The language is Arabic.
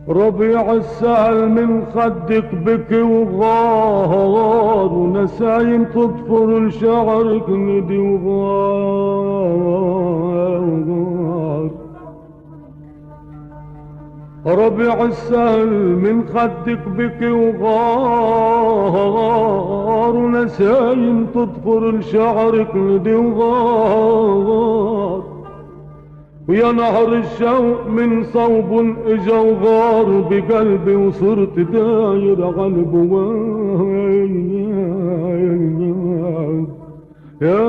ربيع السهل من خدك بكي وغار، ونسايم تطفر لشعرك ندي وغار. ربيع السهل من خدك بكي وغار، ونسايم تطفر لشعرك ندي وغار. ويا نهر الشوق من صوب اجا وغار بقلبي، وصرت داير عالبواب. يا